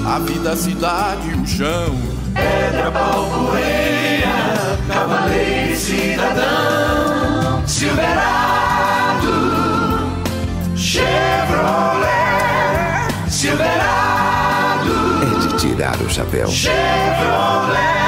Speaker 7: a vida, a cidade e o chão. Pedra, pau, poeira, cavaleiro e cidadão, Silverado, Chevrolet, Silverado.
Speaker 6: É de tirar o chapéu.
Speaker 7: Chevrolet.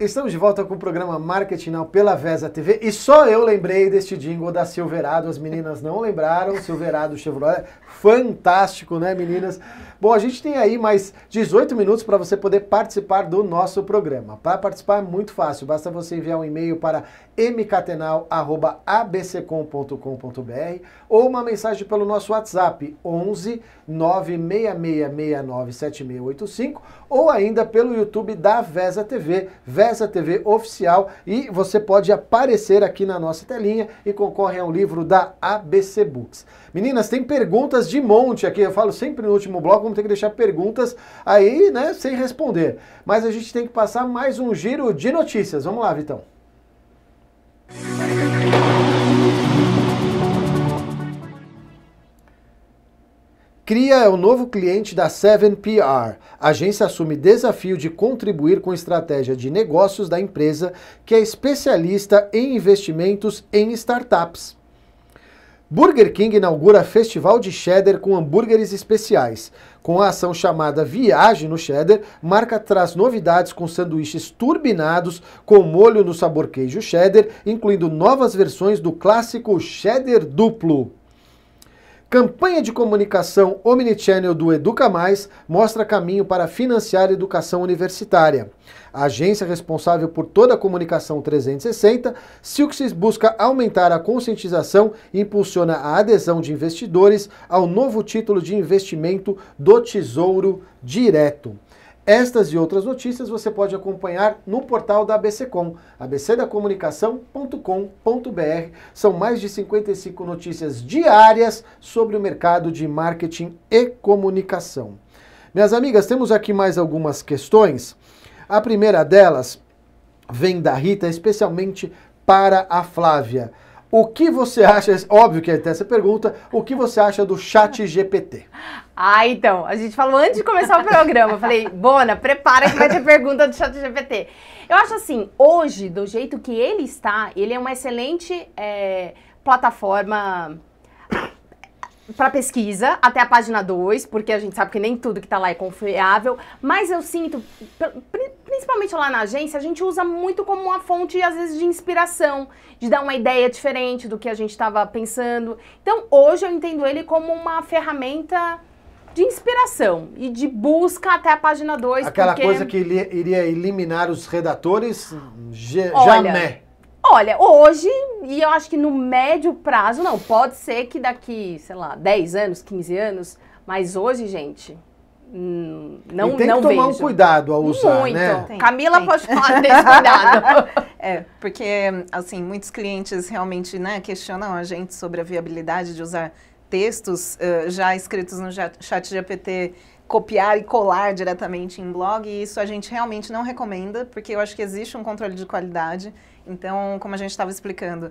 Speaker 1: Estamos de volta com o programa Marketing Now pela Vesa TV e só eu lembrei deste jingle da Silverado, as meninas não lembraram, Silverado Chevrolet, fantástico, né, meninas? Bom, a gente tem aí mais 18 minutos para você poder participar do nosso programa. Para participar é muito fácil, basta você enviar um e-mail para mcatenal@abccom.com.br ou uma mensagem pelo nosso WhatsApp 11 966697685 ou ainda pelo YouTube da Vesa TV, Vesa TV Oficial, e você pode aparecer aqui na nossa telinha e concorre a um livro da ABC Books. Meninas, tem perguntas de monte aqui, eu falo sempre no último bloco, vamos ter que deixar perguntas aí, né, sem responder. Mas a gente tem que passar mais um giro de notícias. Vamos lá, Vitão. Cria é o novo cliente da 7PR. A agência assume desafio de contribuir com a estratégia de negócios da empresa, que é especialista em investimentos em startups. Burger King inaugura festival de cheddar com hambúrgueres especiais. Com a ação chamada Viagem no Cheddar, marca traz novidades com sanduíches turbinados com molho no sabor queijo cheddar, incluindo novas versões do clássico cheddar duplo. Campanha de comunicação Omnichannel do Educa Mais mostra caminho para financiar a educação universitária. A agência responsável por toda a comunicação 360, Silksys busca aumentar a conscientização e impulsiona a adesão de investidores ao novo título de investimento do Tesouro Direto. Estas e outras notícias você pode acompanhar no portal da ABCcom, abcdacomunicação.com.br. São mais de 55 notícias diárias sobre o mercado de marketing e comunicação. Minhas amigas, temos aqui mais algumas questões. A primeira delas vem da Rita, especialmente para a Flávia. O que você acha, óbvio que até essa pergunta, o que você acha do ChatGPT?
Speaker 3: Então, a gente falou antes de começar o programa, eu falei, Bona, prepara que vai ter pergunta do ChatGPT. Eu acho assim, hoje, do jeito que ele está, ele é uma excelente plataforma para pesquisa, até a página 2, porque a gente sabe que nem tudo que está lá é confiável, mas eu sinto, principalmente lá na agência, a gente usa muito como uma fonte, às vezes, de inspiração, de dar uma ideia diferente do que a gente estava pensando. Então, hoje eu entendo ele como uma ferramenta de inspiração e de busca até a página 2.
Speaker 1: Aquela coisa que iria eliminar os redatores, jamais.
Speaker 3: Olha, hoje, e eu acho que no médio prazo, não, pode ser que daqui, sei lá, 10 anos, 15 anos, mas hoje, gente, não
Speaker 1: tem que tomar um cuidado ao usar,
Speaker 3: muito,
Speaker 1: né?
Speaker 3: Camila pode falar desse cuidado.
Speaker 2: Porque, assim, muitos clientes realmente, né, questionam a gente sobre a viabilidade de usar textos já escritos no ChatGPT copiar e colar diretamente em blog, e isso a gente realmente não recomenda, porque eu acho que existe um controle de qualidade. Então, como a gente estava explicando,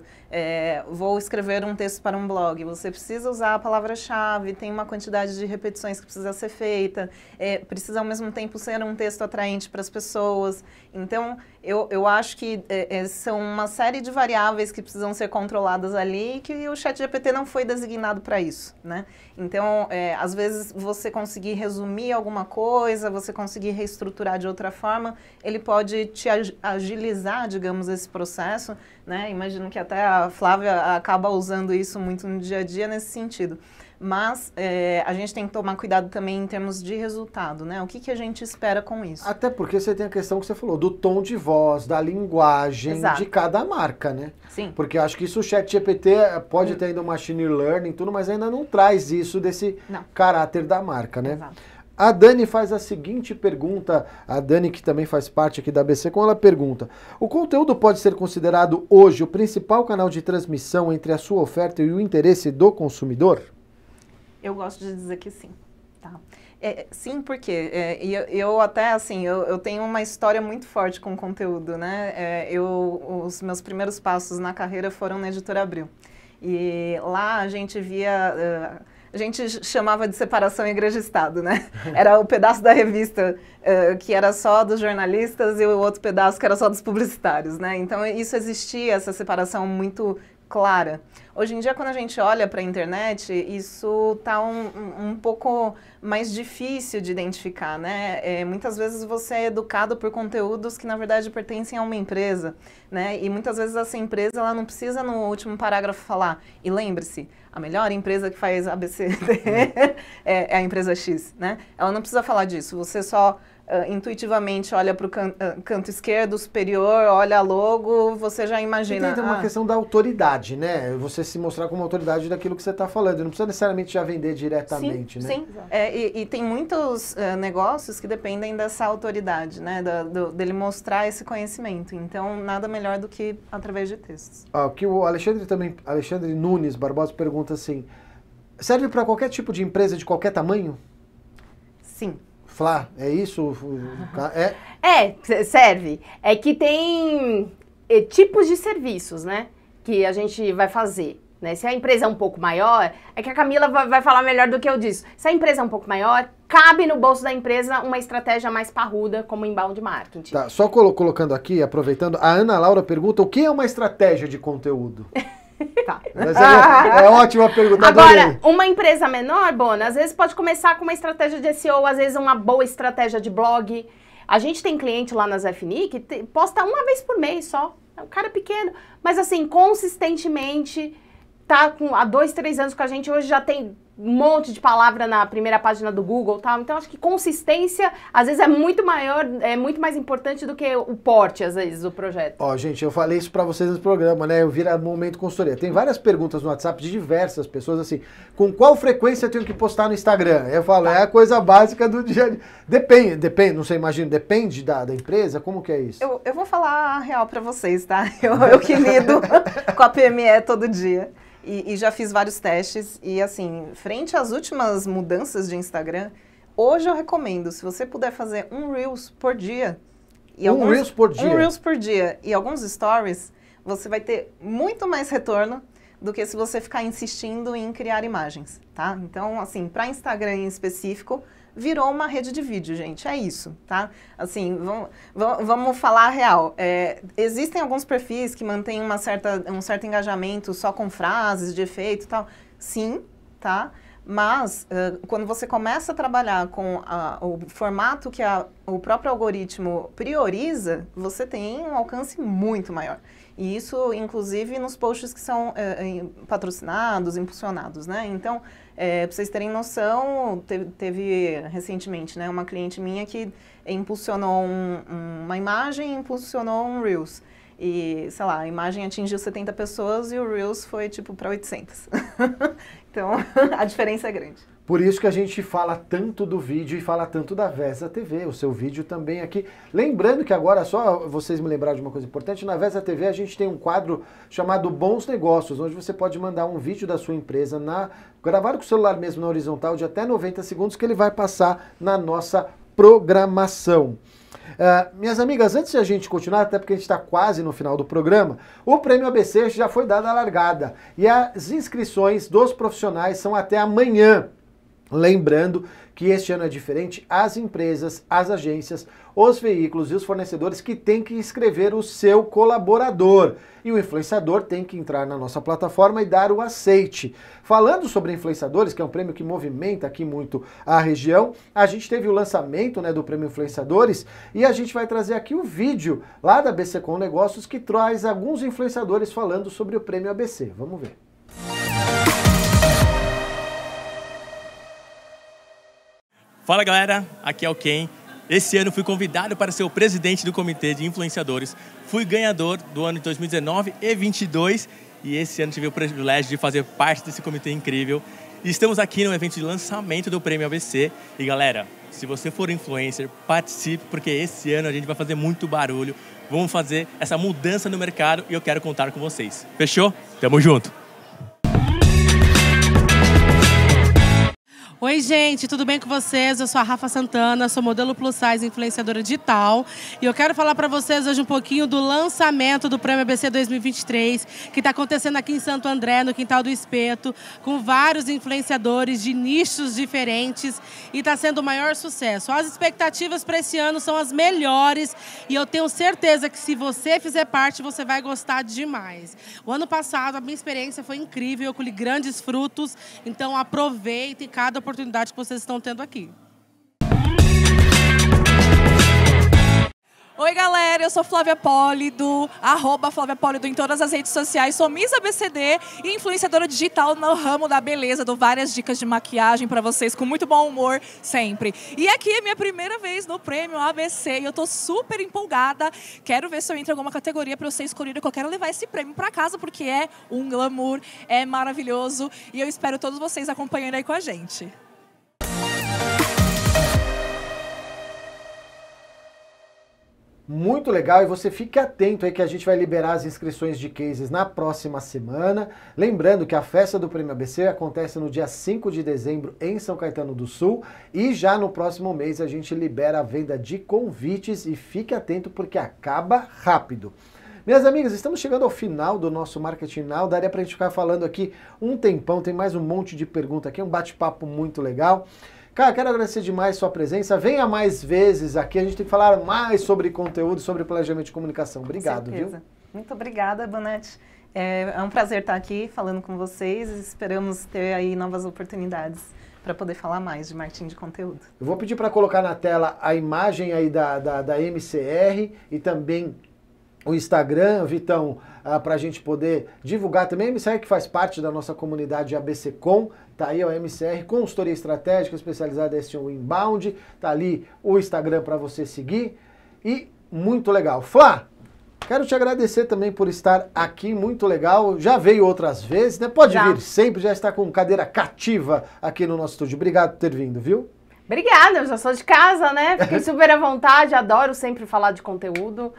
Speaker 2: vou escrever um texto para um blog, você precisa usar a palavra-chave, tem uma quantidade de repetições que precisa ser feita, precisa ao mesmo tempo ser um texto atraente para as pessoas. Então, eu acho que são uma série de variáveis que precisam ser controladas ali e que o ChatGPT não foi designado para isso, né? Então, às vezes, você conseguir resumir alguma coisa, você conseguir reestruturar de outra forma, ele pode te agilizar, digamos, esse processo, né? Imagino que até a Flávia acaba usando isso muito no dia a dia nesse sentido. Mas a gente tem que tomar cuidado também em termos de resultado, né? O que a gente espera com isso?
Speaker 1: Até porque você tem a questão que você falou, do tom de voz, da linguagem
Speaker 2: Exato.
Speaker 1: de cada marca, né?
Speaker 2: Sim.
Speaker 1: Porque eu acho que isso o ChatGPT pode ter ainda um machine learning e tudo, mas ainda não traz isso desse caráter da marca, né?
Speaker 2: Exato.
Speaker 1: A Dani faz a seguinte pergunta, a Dani que também faz parte aqui da ABC, ela pergunta: o conteúdo pode ser considerado hoje o principal canal de transmissão entre a sua oferta e o interesse do consumidor?
Speaker 2: Eu gosto de dizer que sim, tá? Sim, porque eu até, assim, eu tenho uma história muito forte com conteúdo, né? Os meus primeiros passos na carreira foram na Editora Abril. E lá a gente via... a gente chamava de separação igreja-estado, né? Era o pedaço da revista que era só dos jornalistas e o outro pedaço que era só dos publicitários, né? Então, isso existia, essa separação muito clara. Hoje em dia, quando a gente olha para a internet, isso está um pouco mais difícil de identificar, né? Muitas vezes você é educado por conteúdos que, na verdade, pertencem a uma empresa, né? E muitas vezes essa empresa, ela não precisa, no último parágrafo, falar: e lembre-se, a melhor empresa que faz ABCD é a empresa X, né? Ela não precisa falar disso, você só intuitivamente olha para o canto esquerdo superior, olha a logo, você já imagina.
Speaker 1: E tem uma questão da autoridade, né? Você se mostrar como autoridade daquilo que você está falando. Não precisa necessariamente já vender diretamente,
Speaker 2: sim,
Speaker 1: né?
Speaker 2: Sim, e tem muitos negócios que dependem dessa autoridade, né? Dele mostrar esse conhecimento. Então, nada melhor do que através de textos.
Speaker 1: Que o Alexandre Nunes Barbosa pergunta assim: serve para qualquer tipo de empresa de qualquer tamanho?
Speaker 2: Sim.
Speaker 1: Flá, é isso?
Speaker 3: Serve. É que tem tipos de serviços, né? Que a gente vai fazer. Né? Se a empresa é um pouco maior, é que a Camila vai falar melhor do que eu disse. Se a empresa é um pouco maior, cabe no bolso da empresa uma estratégia mais parruda, como inbound marketing.
Speaker 1: Tá, só colocando aqui, aproveitando, a Ana Laura pergunta: o que é uma estratégia de conteúdo?
Speaker 2: Tá.
Speaker 1: É ótima pergunta.
Speaker 3: Agora, uma empresa menor, Bona, às vezes pode começar com uma estratégia de SEO, às vezes uma boa estratégia de blog. A gente tem cliente lá na ZFNI que posta uma vez por mês só. É um cara pequeno. Mas assim, consistentemente, tá há 2, 3 anos com a gente, hoje já tem um monte de palavra na primeira página do Google e tal. Então, acho que consistência, às vezes, é muito maior, é muito mais importante do que o porte, às vezes, do projeto.
Speaker 1: Ó, gente, eu falei isso pra vocês no programa, né? Eu vira Momento Consultoria. Tem várias perguntas no WhatsApp de diversas pessoas, assim: com qual frequência eu tenho que postar no Instagram? Eu falo, é a coisa básica do dia a dia. Depende, não sei, imagino, depende da empresa? Como que é isso?
Speaker 2: Eu vou falar a real pra vocês, tá? Eu que lido com a PME todo dia. E já fiz vários testes e, assim, frente às últimas mudanças de Instagram, hoje eu recomendo, se você puder fazer um Reels por dia...
Speaker 1: Reels por dia?
Speaker 2: Um Reels por dia e alguns Stories, você vai ter muito mais retorno do que se você ficar insistindo em criar imagens, tá? Então, assim, para Instagram em específico, virou uma rede de vídeo, gente, é isso, tá? Assim, vamos falar a real. Existem alguns perfis que mantêm um certo engajamento só com frases de efeito e tal, sim, tá? Mas, quando você começa a trabalhar com o formato que o próprio algoritmo prioriza, você tem um alcance muito maior. E isso, inclusive, nos posts que são patrocinados, impulsionados, né? Então, para vocês terem noção, teve recentemente, né, uma cliente minha que impulsionou uma imagem e impulsionou um Reels. E, sei lá, a imagem atingiu 70 pessoas e o Reels foi, tipo, para 800. Então, a diferença é grande.
Speaker 1: Por isso que a gente fala tanto do vídeo e fala tanto da Vesa TV, o seu vídeo também aqui. Lembrando que agora, só vocês me lembraram de uma coisa importante, na Vesa TV a gente tem um quadro chamado Bons Negócios, onde você pode mandar um vídeo da sua empresa, gravado com o celular mesmo na horizontal, de até 90 segundos, que ele vai passar na nossa programação. Minhas amigas, antes de a gente continuar, até porque a gente está quase no final do programa, o Prêmio ABC já foi dado a largada e as inscrições dos profissionais são até amanhã. Lembrando que este ano é diferente, as empresas, as agências, os veículos e os fornecedores que têm que inscrever o seu colaborador. E o influenciador tem que entrar na nossa plataforma e dar o aceite. Falando sobre influenciadores, que é um prêmio que movimenta aqui muito a região, a gente teve o lançamento, né, do Prêmio Influenciadores e a gente vai trazer aqui o vídeo lá da ABC Com Negócios que traz alguns influenciadores falando sobre o Prêmio ABC. Vamos ver.
Speaker 8: Fala galera, aqui é o Ken. Esse ano fui convidado para ser o presidente do Comitê de Influenciadores. Fui ganhador do ano de 2019 e 2022 e esse ano tive o privilégio de fazer parte desse comitê incrível. E estamos aqui no evento de lançamento do Prêmio ABC. E galera, se você for influencer, participe, porque esse ano a gente vai fazer muito barulho. Vamos fazer essa mudança no mercado e eu quero contar com vocês. Fechou? Tamo junto!
Speaker 9: Oi gente, tudo bem com vocês? Eu sou a Rafa Santana, sou modelo plus size influenciadora digital e eu quero falar para vocês hoje um pouquinho do lançamento do Prêmio ABC 2023 que está acontecendo aqui em Santo André, no Quintal do Espeto, com vários influenciadores de nichos diferentes e está sendo o maior sucesso. As expectativas para esse ano são as melhores e eu tenho certeza que se você fizer parte, você vai gostar demais. O ano passado a minha experiência foi incrível, eu colhi grandes frutos, então aproveite cada oportunidade que vocês estão tendo aqui.
Speaker 10: Oi galera, eu sou Flávia Pólido, @Flávia Pólido em todas as redes sociais, sou Miss ABCD e influenciadora digital no ramo da beleza, dou várias dicas de maquiagem para vocês com muito bom humor sempre. E aqui é minha primeira vez no Prêmio ABC e eu tô super empolgada, quero ver se eu entro em alguma categoria para eu ser escolhida, que eu quero levar esse prêmio para casa porque é um glamour, é maravilhoso e eu espero todos vocês acompanhando aí com a gente.
Speaker 1: Muito legal, e você fique atento aí que a gente vai liberar as inscrições de cases na próxima semana. Lembrando que a festa do Prêmio ABC acontece no dia 5 de dezembro em São Caetano do Sul e já no próximo mês a gente libera a venda de convites e fique atento porque acaba rápido. Minhas amigas, estamos chegando ao final do nosso Marketing Now, daria pra gente ficar falando aqui um tempão, tem mais um monte de pergunta aqui, um bate-papo muito legal. Cara, quero agradecer demais a sua presença. Venha mais vezes aqui, a gente tem que falar mais sobre conteúdo, sobre planejamento de comunicação. Obrigado, viu?
Speaker 2: Muito obrigada, Bonatti. É um prazer estar aqui falando com vocês e esperamos ter aí novas oportunidades para poder falar mais de marketing de conteúdo.
Speaker 1: Eu vou pedir para colocar na tela a imagem aí da MCR e também o Instagram, Vitão, para a gente poder divulgar também. A MCR que faz parte da nossa comunidade ABC Com, tá aí a MCR, consultoria estratégica especializada em SEO Inbound, tá ali o Instagram para você seguir e muito legal. Flá, quero te agradecer também por estar aqui, muito legal, já veio outras vezes, né? Pode vir sempre, já está com cadeira cativa aqui no nosso estúdio. Obrigado por ter vindo, viu?
Speaker 3: Obrigada, eu já sou de casa, né? Fiquei super à vontade, adoro sempre falar de conteúdo.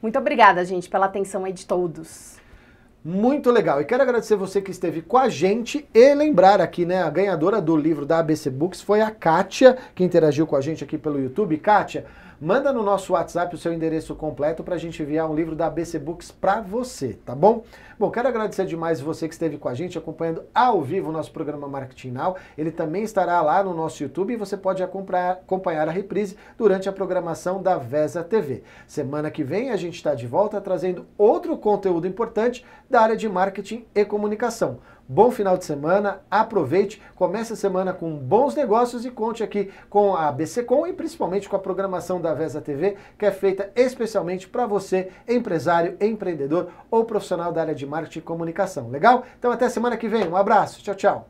Speaker 3: Muito obrigada, gente, pela atenção aí de todos.
Speaker 1: Muito legal. E quero agradecer você que esteve com a gente e lembrar aqui, né, a ganhadora do livro da ABC Books foi a Kátia, que interagiu com a gente aqui pelo YouTube. Kátia, manda no nosso WhatsApp o seu endereço completo para a gente enviar um livro da ABC Books para você, tá bom? Bom, quero agradecer demais você que esteve com a gente acompanhando ao vivo o nosso programa Marketing Now. Ele também estará lá no nosso YouTube e você pode acompanhar a reprise durante a programação da Vesa TV. Semana que vem a gente está de volta trazendo outro conteúdo importante da área de marketing e comunicação. Bom final de semana, aproveite, comece a semana com bons negócios e conte aqui com a ABC Com e principalmente com a programação da Vesa TV, que é feita especialmente para você, empresário, empreendedor ou profissional da área de marketing e comunicação. Legal? Então até semana que vem, um abraço, tchau, tchau.